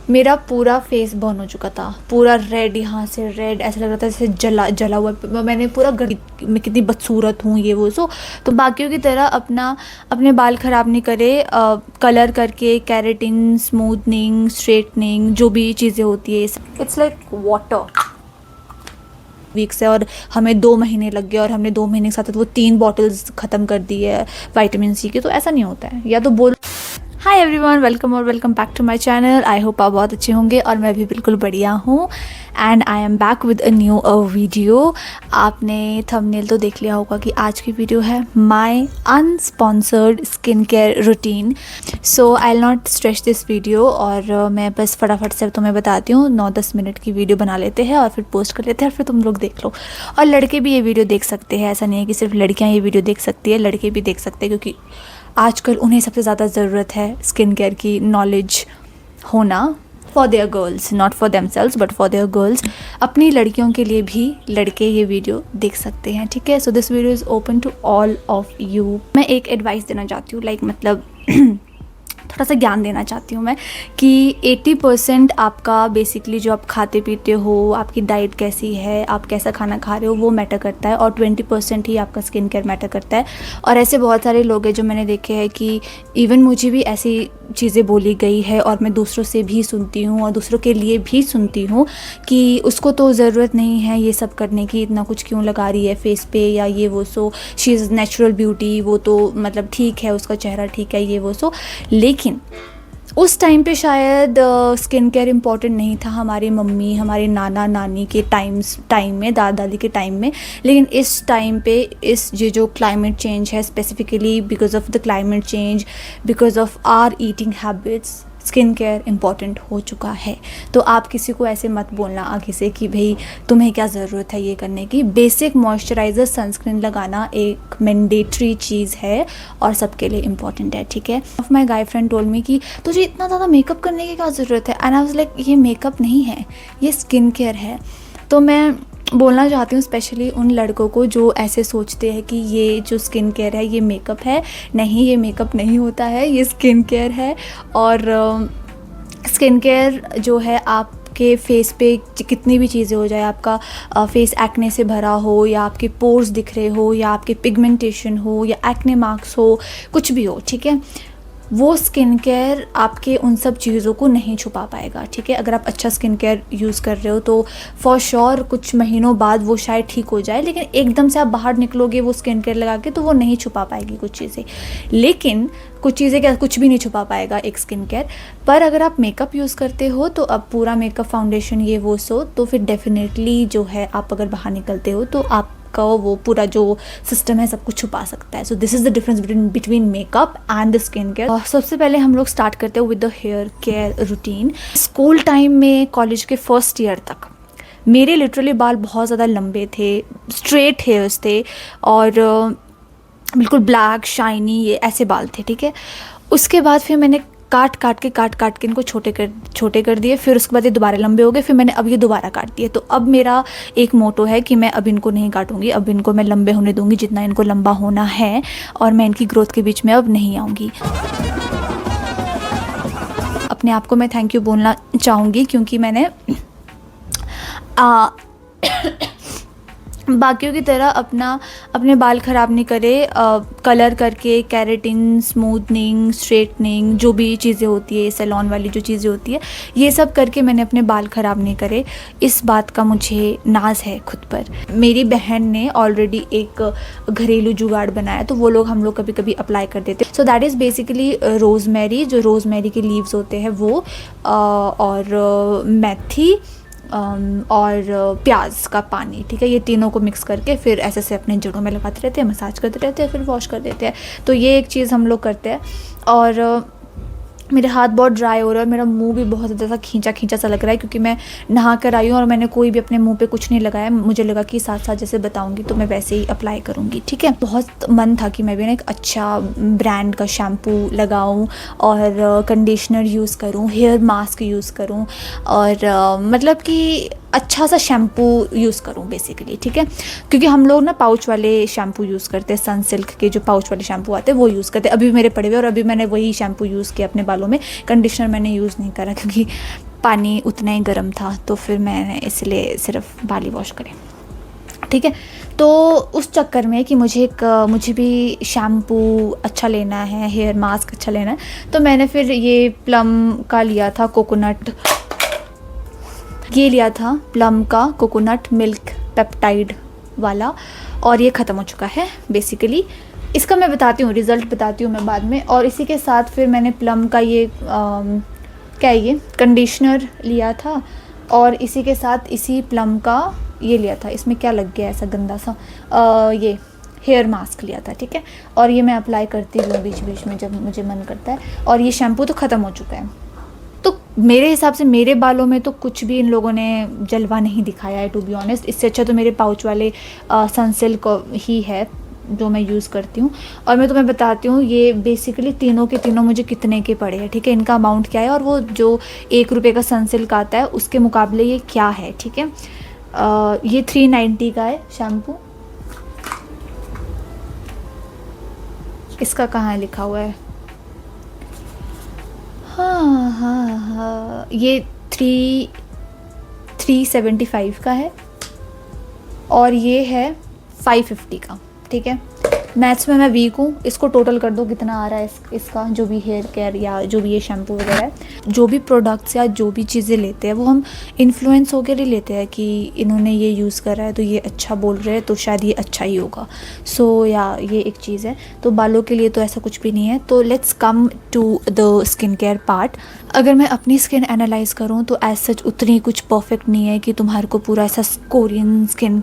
मेरा पूरा face burn हो चुका था, पूरा रेड, यहाँ से रेड, ऐसा लग रहा था जैसे जला जला हुआ। मैंने पूरा मैं कितनी बदसूरत हूँ ये वो सो। तो बाकियों की तरह अपने बाल ख़राब नहीं करे, कलर करके कैरेटिन, स्मूथनिंग, स्ट्रेटनिंग, जो भी चीज़ें होती है, इट्स लाइक वाटर वीक्स है। और हमें 2 महीने लग गए और हमने 2 महीने के साथ वो 3 बॉटल्स ख़त्म कर दी है विटामिन सी की। तो ऐसा नहीं होता है, या तो बोल। हाय एवरीवन, वेलकम और welcome back to my channel. I hope आप बहुत अच्छे होंगे और मैं भी बिल्कुल बढ़िया हूँ। And I am back with a new video. आपने थंबनेल तो देख लिया होगा कि आज की वीडियो है my unsponsored skin care routine. So I will not stretch this video, और मैं बस फटाफट से तुम्हें बताती हूँ। 9-10 मिनट की वीडियो बना लेते हैं और फिर पोस्ट कर लेते हैं और फिर तुम लोग देख लो। और लड़के भी ये वीडियो देख सकते हैं, ऐसा नहीं है कि सिर्फ लड़कियाँ ये वीडियो देख सकती है, लड़के भी देख सकते हैं, क्योंकि आजकल उन्हें सबसे ज़्यादा ज़रूरत है स्किन केयर की नॉलेज होना। For their girls, not for themselves but for their girls. अपनी लड़कियों के लिए भी लड़के ये वीडियो देख सकते हैं, ठीक है। So this video is open to all of you. मैं एक एडवाइस देना चाहती हूँ, लाइक मतलब थोड़ा सा ज्ञान देना चाहती हूँ मैं, कि 80% आपका बेसिकली जो आप खाते पीते हो, आपकी डाइट कैसी है, आप कैसा खाना खा रहे हो, वो मैटर करता है, और 20% ही आपका स्किन केयर मैटर करता है। और ऐसे बहुत सारे लोग हैं जो मैंने देखे हैं कि इवन मुझे भी ऐसी चीज़ें बोली गई है और मैं दूसरों से भी सुनती हूँ और दूसरों के लिए भी सुनती हूँ कि उसको तो ज़रूरत नहीं है ये सब करने की, इतना कुछ क्यों लगा रही है फेस पे या ये वो। So she is natural beauty, वो तो मतलब ठीक है, उसका चेहरा ठीक है, ये वो। सो लेकिन उस टाइम पे शायद स्किन केयर इम्पॉर्टेंट नहीं था, हमारी मम्मी, हमारे नाना नानी के टाइम में, दादा दादी के टाइम में। लेकिन इस टाइम पे ये जो क्लाइमेट चेंज है, specifically because of the climate change, because of our eating habits, skin care important हो चुका है। तो आप किसी को ऐसे मत बोलना आगे से कि भाई तुम्हें क्या ज़रूरत है ये करने की। बेसिक मॉइस्चराइज़र, सनस्क्रीन लगाना एक मैंडेटरी चीज़ है और सबके लिए इम्पॉर्टेंट है, ठीक है। Of my guy friend told me कि तुझे इतना ज़्यादा मेकअप करने की क्या ज़रूरत है, एंड आई वाज लाइक ये मेकअप नहीं है, ये स्किन केयर है। तो मैं बोलना चाहती हूँ स्पेशली उन लड़कों को जो ऐसे सोचते हैं कि ये जो स्किन केयर है ये मेकअप है। नहीं, ये मेकअप नहीं होता है, ये स्किन केयर है। और स्किन केयर जो है, आपके फेस पे कितनी भी चीज़ें हो जाए, आपका फेस एक्ने से भरा हो, या आपके पोर्स दिख रहे हो, या आपके पिगमेंटेशन हो, या एक्ने मार्क्स हो, कुछ भी हो, ठीक है, वो स्किन केयर आपके उन सब चीज़ों को नहीं छुपा पाएगा, ठीक है। अगर आप अच्छा स्किन केयर यूज़ कर रहे हो तो फॉर श्योर कुछ महीनों बाद वो शायद ठीक हो जाए, लेकिन एकदम से आप बाहर निकलोगे वो स्किन केयर लगा के तो वो नहीं छुपा पाएगी कुछ चीज़ें। लेकिन कुछ चीज़ें क्या, कुछ भी नहीं छुपा पाएगा एक स्किन केयर। पर अगर आप मेकअप यूज़ करते हो तो अब पूरा मेकअप, फाउंडेशन, ये वो सो, तो फिर डेफिनेटली जो है आप अगर बाहर निकलते हो तो आप का वो पूरा जो सिस्टम है सब कुछ छुपा सकता है। So this is the difference between makeup and the skin care. सबसे पहले हम लोग स्टार्ट करते हैं with the hair care routine. School time में, कॉलेज के फर्स्ट ईयर तक मेरे लिटरली बाल बहुत ज़्यादा लंबे थे, स्ट्रेट हेयर्स थे, और बिल्कुल ब्लैक शाइनी ये ऐसे बाल थे, ठीक है। उसके बाद फिर मैंने काट काट के इनको छोटे कर दिए। फिर उसके बाद ये दोबारा लंबे हो गए, फिर मैंने अब ये दोबारा काट दिए। तो अब मेरा एक मोटो है कि मैं अब इनको नहीं काटूंगी, अब इनको मैं लंबे होने दूंगी जितना इनको लंबा होना है, और मैं इनकी ग्रोथ के बीच में अब नहीं आऊँगी। अपने आप को मैं थैंक यू बोलना चाहूँगी, क्योंकि मैंने बाकियों की तरह अपने बाल ख़राब नहीं करे, कलर करके कैरेटिन, स्मूथनिंग, स्ट्रेटनिंग, जो भी चीज़ें होती है, सैलून वाली जो चीज़ें होती है, ये सब करके मैंने अपने बाल ख़राब नहीं करे। इस बात का मुझे नाज है खुद पर। मेरी बहन ने ऑलरेडी एक घरेलू जुगाड़ बनाया, तो वो लोग हम लोग कभी कभी अप्लाई कर देते। So that is basically rosemary, जो रोज़मेरी के लीव्स होते हैं वो, और मेथी और प्याज का पानी, ठीक है, ये तीनों को मिक्स करके फिर ऐसे से अपने जड़ों में लगाते रहते हैं, मसाज करते रहते हैं, फिर वॉश कर देते हैं। तो ये एक चीज़ हम लोग करते हैं। और मेरे हाथ बहुत ड्राई हो रहा है और मेरा मुंह भी बहुत ज़्यादा खींचा सा लग रहा है, क्योंकि मैं नहा कर आई हूँ और मैंने कोई भी अपने मुंह पे कुछ नहीं लगाया। मुझे लगा कि साथ साथ जैसे बताऊँगी तो मैं वैसे ही अप्लाई करूँगी, ठीक है। बहुत मन था कि मैं भी ना एक अच्छा ब्रांड का शैम्पू लगाऊँ और कंडीशनर यूज़ करूँ, हेयर मास्क यूज़ करूँ, और मतलब कि अच्छा सा शैम्पू यूज़ करूँ बेसिकली, ठीक है। क्योंकि हम लोग ना पाउच वाले शैम्पू यूज़ करते हैं, सनसिल्क के जो पाउच वाले शैम्पू आते हैं वो यूज़ करते हैं। अभी भी मेरे पड़े हुए, और अभी मैंने वही शैम्पू यूज़ किया अपने बालों में। कंडीशनर मैंने यूज़ नहीं करा, क्योंकि पानी उतना ही गर्म था, तो फिर मैंने इसलिए सिर्फ बाल ही वॉश करे, ठीक है। तो उस चक्कर में कि मुझे भी शैम्पू अच्छा लेना है, हेयर मास्क अच्छा लेना है, तो मैंने फिर ये प्लम का लिया था कोकोनट, ये लिया था प्लम का कोकोनट मिल्क पेप्टाइड वाला, और ये ख़त्म हो चुका है बेसिकली। इसका मैं बताती हूँ, रिज़ल्ट बताती हूँ मैं बाद में। और इसी के साथ फिर मैंने प्लम का ये क्या है, ये कंडीशनर लिया था, और इसी के साथ इसी प्लम का ये लिया था। इसमें क्या लग गया ऐसा गंदा सा, ये हेयर मास्क लिया था, ठीक है। और ये मैं अप्लाई करती हूँ बीच बीच में जब मुझे मन करता है। और ये शैम्पू तो ख़त्म हो चुका है। तो मेरे हिसाब से मेरे बालों में तो कुछ भी इन लोगों ने जलवा नहीं दिखाया है, टू बी ऑनेस्ट। इससे अच्छा तो मेरे पाउच वाले सनसिल्क ही है जो मैं यूज़ करती हूँ। और मैं तुम्हें बताती हूँ ये बेसिकली तीनों के तीनों मुझे कितने के पड़े हैं, ठीक है। इनका अमाउंट क्या है, और वो जो 1 रुपये का सनसिल्क आता है उसके मुकाबले ये क्या है, ठीक है। ये 390 का है शैम्पू। इसका कहाँ लिखा हुआ है, हाँ, ये 375 का है, और ये है 550 का, ठीक है। मैथ्स में मैं वीक हूँ, इसको टोटल कर दो कितना आ रहा है इसका, जो भी हेयर केयर या जो भी ये शैम्पू वगैरह है, जो भी प्रोडक्ट्स या जो भी चीज़ें लेते हैं वो हम इन्फ्लुएंस होकर ही लेते हैं कि इन्होंने ये यूज़ करा है तो ये अच्छा बोल रहे हैं तो शायद ये अच्छा ही होगा। सो या ये एक चीज़ है। तो बालों के लिए तो ऐसा कुछ भी नहीं है। तो let's come to the skin care part. अगर मैं अपनी स्किन एनालाइज करूँ तो एज सच उतनी कुछ परफेक्ट नहीं है कि तुम्हारे को पूरा ऐसा कोरियन स्किन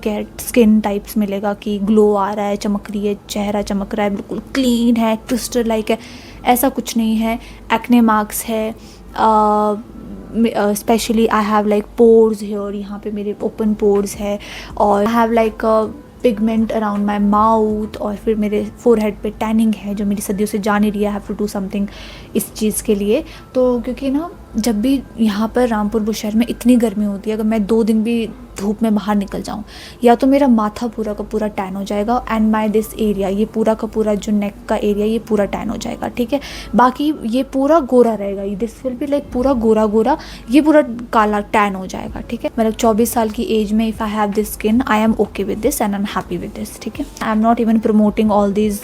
टाइप्स मिलेगा कि ग्लो आ रहा है, चमक रही है, चेहरा चमक रहा है, बिल्कुल क्लीन है, क्रिस्टल लाइक है। ऐसा कुछ नहीं है। एक्ने मार्क्स है, specially I have like pores here, यहाँ पे मेरे ओपन पोर्स है, और I have like pigment around my mouth, और फिर मेरे फोरहेड पे टैनिंग है जो मेरी सदियों से जा नहीं रही है। I have to do something इस चीज़ के लिए। तो क्योंकि ना जब भी यहाँ पर रामपुर बुशहर में इतनी गर्मी होती है, अगर मैं 2 दिन भी धूप में बाहर निकल जाऊँ, या तो मेरा माथा पूरा का पूरा टैन हो जाएगा, एंड माई दिस एरिया, ये पूरा का पूरा जो नेक का एरिया ये पूरा टैन हो जाएगा, ठीक है। बाकी ये पूरा गोरा रहेगा, ये दिस विल बी लाइक पूरा गोरा गोरा, ये पूरा काला टैन हो जाएगा, ठीक है। मतलब 24 साल की एज में if I have this skin, I am okay with this and I am happy with this, ठीक है। I am not even promoting all these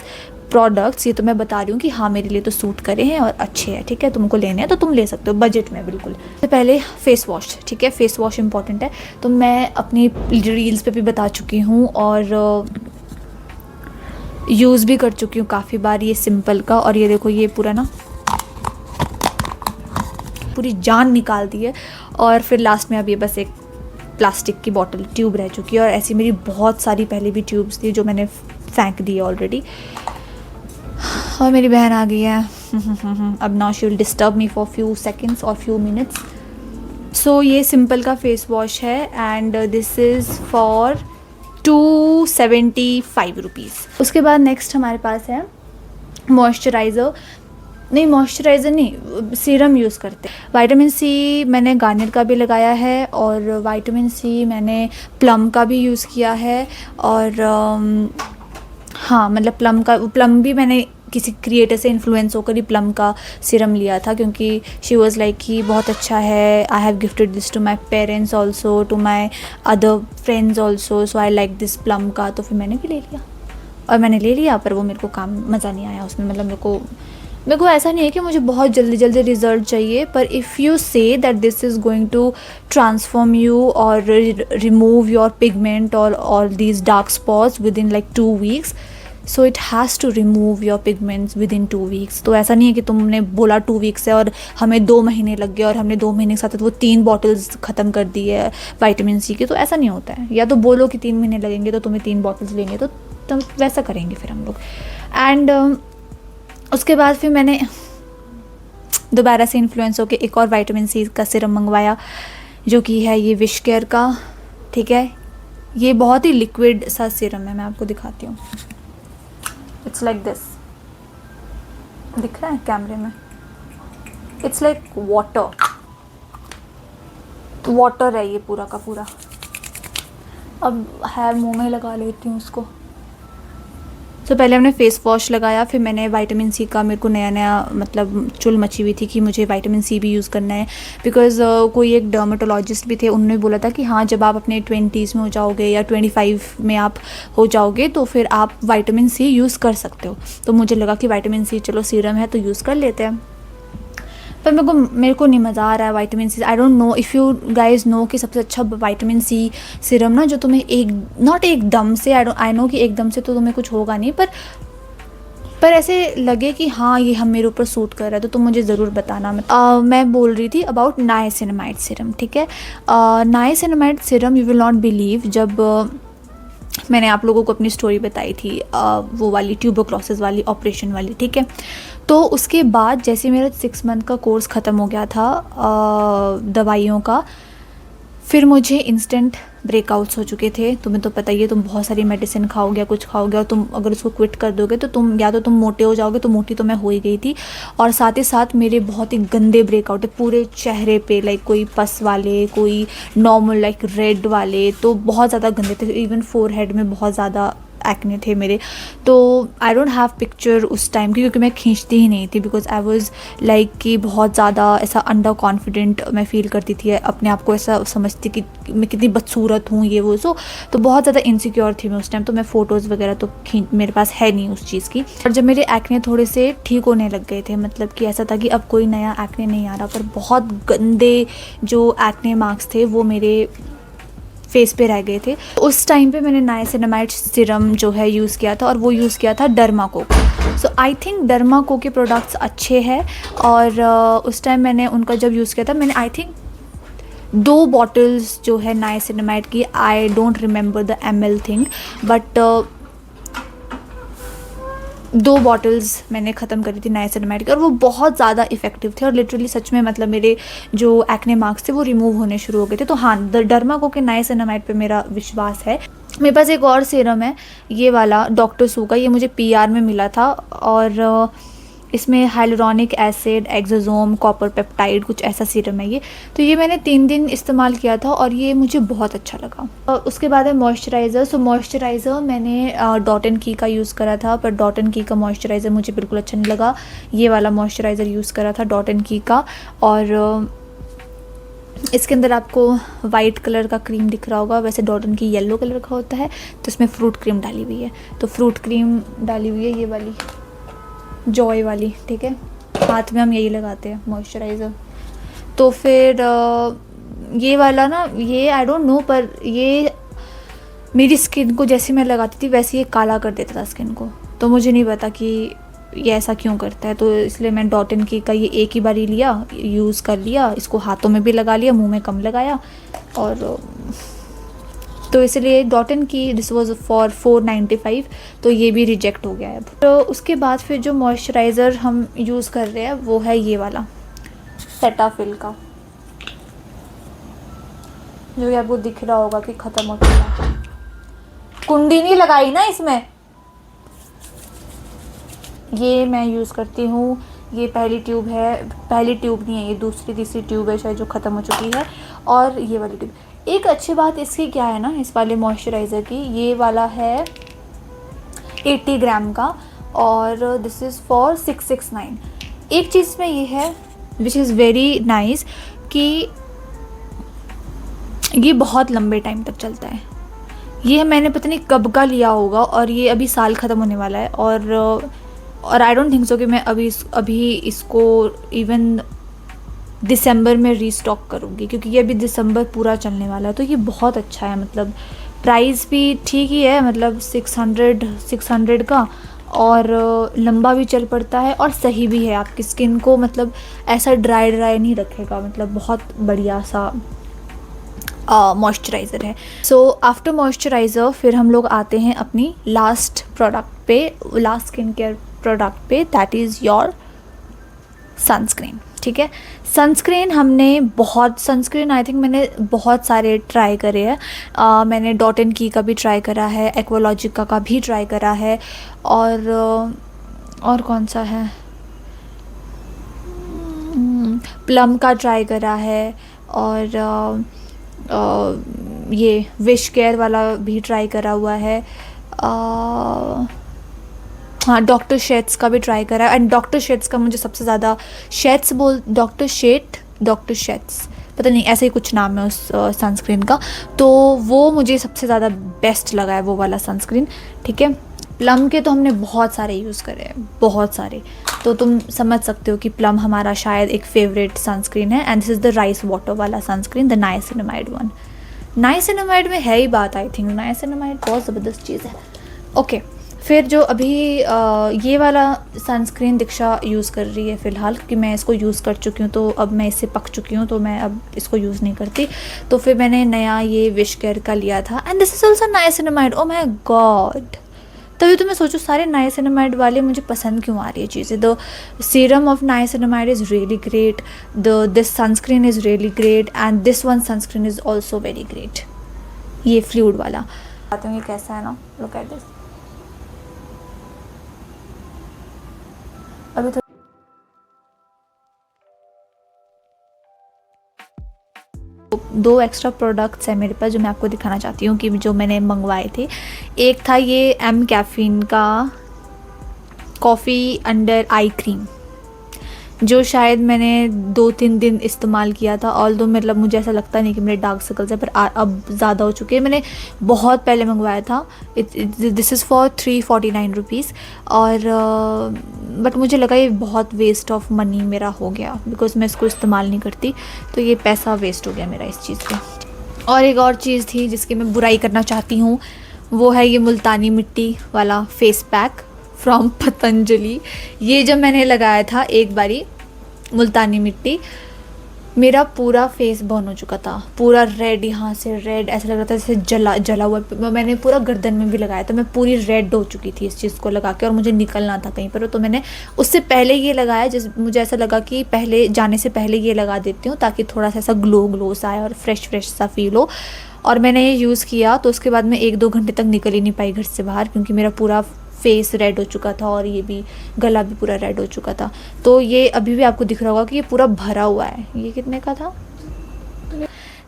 products, ये तो मैं बता रही हूँ कि हाँ मेरे लिए तो सूट करे हैं और अच्छे हैं, ठीक है। तुमको लेने हैं तो तुम ले सकते हो बजट में, बिल्कुल। तो पहले फेस वॉश, ठीक है, फेस वॉश इंपॉर्टेंट है। तो मैं अपनी रील्स पे भी बता चुकी हूँ और यूज़ भी कर चुकी हूँ काफ़ी बार ये सिंपल का। और ये देखो, ये पूरा ना पूरी जान निकाल दी है। और फिर लास्ट में अब ये बस एक प्लास्टिक की बॉटल ट्यूब रह चुकी है, और ऐसी मेरी बहुत सारी पहले भी ट्यूब्स थी जो मैंने फेंक दी है ऑलरेडी। और मेरी बहन आ गई है अब now she will disturb me for few seconds और फ्यू मिनट्स। सो ये सिंपल का फेस वॉश है and this is for 275 rupees. उसके बाद नेक्स्ट हमारे पास है मॉइस्चराइज़र नहीं, सीरम यूज़ करते हैं। विटामिन सी मैंने गार्नियर का भी लगाया है, और विटामिन सी मैंने प्लम का भी यूज़ किया है। और हाँ, मतलब प्लम भी मैंने किसी क्रिएटर से इन्फ्लुएंस होकर ही प्लम का सीरम लिया था, क्योंकि शी वॉज़ लाइक कि बहुत अच्छा है। I have gifted this to my parents also, to my other friends also, so I like this plum का। तो फिर मैंने भी ले लिया, और मैंने ले लिया, पर वो मेरे को काम मज़ा नहीं आया उसमें। मतलब मेरे को ऐसा नहीं है कि मुझे बहुत जल्दी रिजल्ट चाहिए, पर if you say that this is going to transform you और रिमूव योर पिगमेंट और all these dark spots within like 2 weeks, so it has to remove your pigments within 2 weeks। तो ऐसा नहीं है कि तुमने बोला 2 weeks है और हमें 2 महीने लग गए और हमने 2 महीने के साथ वो 3 बॉटल्स ख़त्म कर दी है विटामिन सी की। तो ऐसा नहीं होता है। या तो बोलो कि 3 महीने लगेंगे तो तुम्हें 3 बॉटल्स लेंगे, तो वैसा करेंगे फिर हम लोग। एंड उसके बाद फिर मैंने दोबारा से इन्फ्लुएंस होकर एक और विटामिन सी का सिरम मंगवाया, जो कि है ये विश केयर का, ठीक है। ये बहुत ही लिक्विड सा सिरम है, मैं आपको दिखाती हूँ। इट्स लाइक दिस, दिख रहा है कैमरे में? इट्स लाइक वाटर है ये पूरा का पूरा। अब हेयर मुँह में लगा लेती हूँ उसको। सो पहले हमने फेस वॉश लगाया, फिर मैंने विटामिन सी का, मेरे को नया नया मतलब चुल मची हुई थी कि मुझे विटामिन सी भी यूज़ करना है, बिकॉज़ कोई एक डर्मेटोलॉजिस्ट भी थे, उन्होंने बोला था कि हाँ जब आप अपने 20s में हो जाओगे या 25 में आप हो जाओगे तो फिर आप विटामिन सी यूज़ कर सकते हो। तो मुझे लगा कि विटामिन सी चलो सीरम है तो यूज़ कर लेते हैं, पर मेरे को नहीं मज़ा आ रहा है vitamin C. I don't know if you guys know कि सबसे अच्छा विटामिन सी सीरम ना जो तुम्हें एकदम से, आई नो कि एकदम से तो तुम्हें कुछ होगा नहीं, पर ऐसे लगे कि हाँ ये हम मेरे ऊपर सूट कर रहा है तो तुम मुझे ज़रूर बताना। मैं बोल रही थी अबाउट नाइसिनामाइड सीरम, ठीक है। Niacinamide serum you will not believe, जब मैंने आप लोगों को अपनी स्टोरी बताई थी वो वाली ट्यूबरक्लोसिस वाली ऑपरेशन वाली, ठीक है, तो उसके बाद जैसे मेरा 6 मंथ का कोर्स ख़त्म हो गया था दवाइयों का, फिर मुझे इंस्टेंट ब्रेकआउट्स हो चुके थे। तुम्हें तो पता ही है, तुम बहुत सारी मेडिसिन खाओगे, कुछ खाओगे और तुम अगर उसको क्विट कर दोगे तो तुम या तो तुम मोटे हो जाओगे, तो मोटी तो मैं हो ही गई थी, और साथ ही साथ मेरे बहुत ही गंदे ब्रेकआउट है पूरे चेहरे पे, लाइक कोई पस वाले, कोई नॉर्मल लाइक रेड वाले, तो बहुत ज़्यादा गंदे थे। इवन फोरहेड में बहुत ज़्यादा एक्ने थे मेरे। तो आई डोंट हैव पिक्चर उस टाइम की, क्योंकि मैं खींचती ही नहीं थी, बिकॉज आई वाज लाइक कि बहुत ज़्यादा ऐसा अंडर कॉन्फिडेंट मैं फ़ील करती थी, अपने आप को ऐसा समझती कि मैं कितनी बदसूरत हूँ ये वो, सो तो बहुत ज़्यादा इनसिक्योर थी मैं उस टाइम। तो मैं फ़ोटोज़ वगैरह तो मेरे पास है नहीं उस चीज़ की। और जब मेरे एक्ने थोड़े से ठीक होने लग गए थे, मतलब कि ऐसा था कि अब कोई नया एक्ने नहीं आ रहा, पर बहुत गंदे जो एक्ने मार्क्स थे वो मेरे फेस पे रह गए थे, उस टाइम पे मैंने नाइसिनामाइड सीरम जो है यूज़ किया था, और वो यूज़ किया था Dermaco. So I think Dermaco के प्रोडक्ट्स अच्छे हैं, और उस टाइम मैंने उनका जब यूज़ किया था, मैंने आई थिंक 2 बॉटल्स जो है नाइसिनामाइड की, I don't remember the ml thing, but 2 bottles मैंने ख़त्म करी थी नाइसिनामाइड की, और वो बहुत ज़्यादा इफ़ेक्टिव थे, और लिटरली सच में मतलब मेरे जो एक्ने मार्क्स थे वो रिमूव होने शुरू हो गए थे। तो हाँ, डर्माको के नाइसिनामाइड पे मेरा विश्वास है। मेरे पास एक और सीरम है, ये वाला डॉक्टर सू का, ये मुझे PR में मिला था, और इसमें hyaluronic acid, exosome, copper peptide, कुछ ऐसा सीरम है ये। तो ये मैंने 3 दिन इस्तेमाल किया था और ये मुझे बहुत अच्छा लगा। उसके बाद है मॉइस्चराइज़र। सो मॉइस्चराइज़र मैंने डॉट एंड की का यूज़ करा था, पर डॉट एंड की का मॉइस्चराइज़र मुझे बिल्कुल अच्छा नहीं लगा। ये वाला मॉइस्चराइज़र यूज़ करा था डॉट एंड की का, और इसके अंदर आपको वाइट कलर का क्रीम दिख रहा होगा, वैसे डॉट एंड की येलो कलर का होता है, तो इसमें फ्रूट क्रीम डाली हुई है। तो फ्रूट क्रीम डाली हुई है ये वाली जॉय वाली, ठीक है। हाथ में हम यही लगाते हैं मॉइस्चराइज़र। तो फिर ये वाला ना, ये आई डोंट नो, पर ये मेरी स्किन को जैसे मैं लगाती थी वैसे ये काला कर देता था स्किन को, तो मुझे नहीं पता कि ये ऐसा क्यों करता है। तो इसलिए मैं डॉट एंड की का ये एक ही बारी लिया, यूज़ कर लिया, इसको हाथों में भी लगा लिया, मुंह में कम लगाया, और तो इसलिए डॉट एंड की दिस वाज फॉर 495, तो ये भी रिजेक्ट हो गया है अब। तो उसके बाद फिर जो मॉइस्चराइज़र हम यूज़ कर रहे हैं वो है ये वाला सेटाफिल का, जो कि आपको दिख रहा होगा कि ख़त्म हो चुका है। कुंडी नहीं लगाई ना इसमें, ये मैं यूज़ करती हूँ। ये पहली ट्यूब है, पहली ट्यूब नहीं है, ये दूसरी तीसरी ट्यूब है शायद जो ख़त्म हो चुकी है, और ये वाली ट्यूब। एक अच्छी बात इसकी क्या है ना, इस वाले मॉइस्चराइज़र की, ये वाला है 80 ग्राम का, और दिस इज़ फॉर 669। एक चीज़ में ये है विच इज़ वेरी नाइस कि ये बहुत लंबे टाइम तक चलता है। ये मैंने पता नहीं कब का लिया होगा, और ये अभी साल ख़त्म होने वाला है, और आई डोंट थिंक सो कि मैं अभी इसको इवन दिसंबर में रीस्टॉक करूँगी, क्योंकि ये अभी दिसंबर पूरा चलने वाला है। तो ये बहुत अच्छा है, मतलब प्राइस भी ठीक ही है, मतलब 600 का, और लंबा भी चल पड़ता है, और सही भी है आपकी स्किन को, मतलब ऐसा ड्राई नहीं रखेगा, मतलब बहुत बढ़िया सा मॉइस्चराइज़र है। सो आफ्टर मॉइस्चराइज़र फिर हम लोग आते हैं अपनी लास्ट प्रोडक्ट पे, लास्ट स्किन केयर प्रोडक्ट पे, दैट इज़ योर सनस्क्रीन, ठीक है। सनस्क्रीन आई थिंक मैंने बहुत सारे ट्राई करे हैं। मैंने डॉट एंड की का भी ट्राई करा है, एक्वालॉजिका का भी ट्राई करा है, और कौन सा है, प्लम का ट्राई करा है, और ये विश केयर वाला भी ट्राई करा हुआ है, हाँ, डॉक्टर शेट्स का भी ट्राई करा है एंड डॉक्टर शेट्स का मुझे सबसे ज़्यादा डॉक्टर शेट्स पता नहीं ऐसा ही कुछ नाम है उस सनस्क्रीन का, तो वो मुझे सबसे ज़्यादा बेस्ट लगा है वो वाला सनस्क्रीन। ठीक है, प्लम के तो हमने बहुत सारे यूज़ करे हैं, बहुत सारे, तो तुम समझ सकते हो कि प्लम हमारा शायद एक फेवरेट सनस्क्रीन है। And this is the rice water वाला sunscreen, the niacinamide one. Niacinamide में है ही बात, आई थिंक नाइसिनामाइड बहुत ज़बरदस्त चीज़ है। ओके, फिर जो अभी ये वाला सनस्क्रीन दीक्षा यूज़ कर रही है फ़िलहाल, कि मैं इसको यूज़ कर चुकी हूँ तो अब मैं इससे पक चुकी हूँ, तो मैं अब इसको यूज़ नहीं करती। तो फिर मैंने नया ये विश केयर का लिया था and this is also niacinamide. Oh my God, तभी तो मैं सोचूं सारे नाइसिनामाइड वाले मुझे पसंद क्यों आ रही है चीज़ें। The serum of niacinamide is really great, this sunscreen is really great and this one sunscreen is also very great. ये फ्लूइड वाला बताती हूँ ये कैसा है ना, लुक एट दिस। अभी तो 2 एक्स्ट्रा प्रोडक्ट्स हैं मेरे पास जो मैं आपको दिखाना चाहती हूँ कि जो मैंने मंगवाए थे। एक था ये एम कैफ़ीन का कॉफ़ी अंडर आई क्रीम, जो शायद मैंने 2-3 दिन इस्तेमाल किया था। ऑल्दो मतलब मुझे ऐसा लगता नहीं कि मेरे डार्क सर्कल्स है, पर अब ज़्यादा हो चुके हैं। मैंने बहुत पहले मंगवाया था, दिस इज़ फॉर 349 रुपीज़, और बट मुझे लगा ये बहुत वेस्ट ऑफ मनी मेरा हो गया, बिकॉज मैं इसको इस्तेमाल नहीं करती, तो ये पैसा वेस्ट हो गया मेरा इस चीज़ पे। और एक और चीज़ थी जिसकी मैं बुराई करना चाहती हूँ, वो है ये मुल्तानी मिट्टी वाला फेस पैक फ्रॉम पतंजलि। ये जब मैंने लगाया था एक बारी मुल्तानी मिट्टी, मेरा पूरा फेस बर्न हो चुका था, पूरा रेड, यहाँ से रेड, ऐसा लग रहा था जैसे जला हुआ। मैंने पूरा गर्दन में भी लगाया था, मैं पूरी रेड हो चुकी थी इस चीज़ को लगा के, और मुझे निकलना था कहीं पर, तो मैंने उससे पहले ये लगाया। जिस मुझे ऐसा लगा कि पहले जाने से पहले ये लगा देती हूँ ताकि थोड़ा सा ऐसा ग्लो सा आए और फ्रेश सा फील हो। और मैंने ये यूज़ किया तो उसके बाद मैं 1-2 घंटे तक निकल ही नहीं पाई घर से बाहर, क्योंकि मेरा पूरा फेस रेड हो चुका था और ये भी गला भी पूरा रेड हो चुका था। तो ये अभी भी आपको दिख रहा होगा कि ये पूरा भरा हुआ है। ये कितने का था?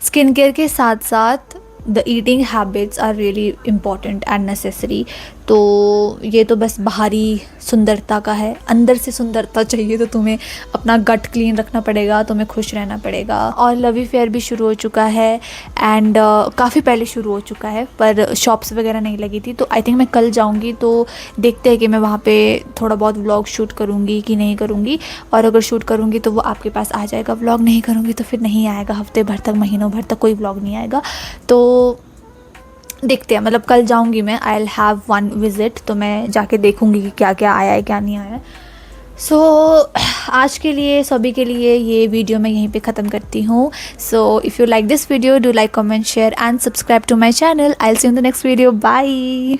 स्किन केयर के साथ साथ the eating habits are really important and necessary. तो ये तो बस बाहरी सुंदरता का है, अंदर से सुंदरता चाहिए तो तुम्हें अपना गट क्लीन रखना पड़ेगा, तुम्हें खुश रहना पड़ेगा। और लवी फेयर भी शुरू हो चुका है एंड काफ़ी पहले शुरू हो चुका है, पर शॉप्स वगैरह नहीं लगी थी। तो आई थिंक मैं कल जाऊंगी, तो देखते हैं कि मैं वहाँ पे थोड़ा बहुत व्लॉग शूट करूँगी कि नहीं करूँगी। और अगर शूट करूँगी तो वो आपके पास आ जाएगा, व्लॉग नहीं करूँगी तो फिर नहीं आएगा, हफ्ते भर तक, महीनों भर तक कोई व्लॉग नहीं आएगा। तो देखते हैं, मतलब कल जाऊंगी मैं, I will have one visit, तो मैं जाके देखूंगी कि क्या क्या आया है क्या नहीं आया है। सो आज के लिए सभी के लिए ये वीडियो मैं यहीं पे ख़त्म करती हूँ। So if you like this video, do like, comment, share and subscribe to my channel. I will see you in the next video. Bye.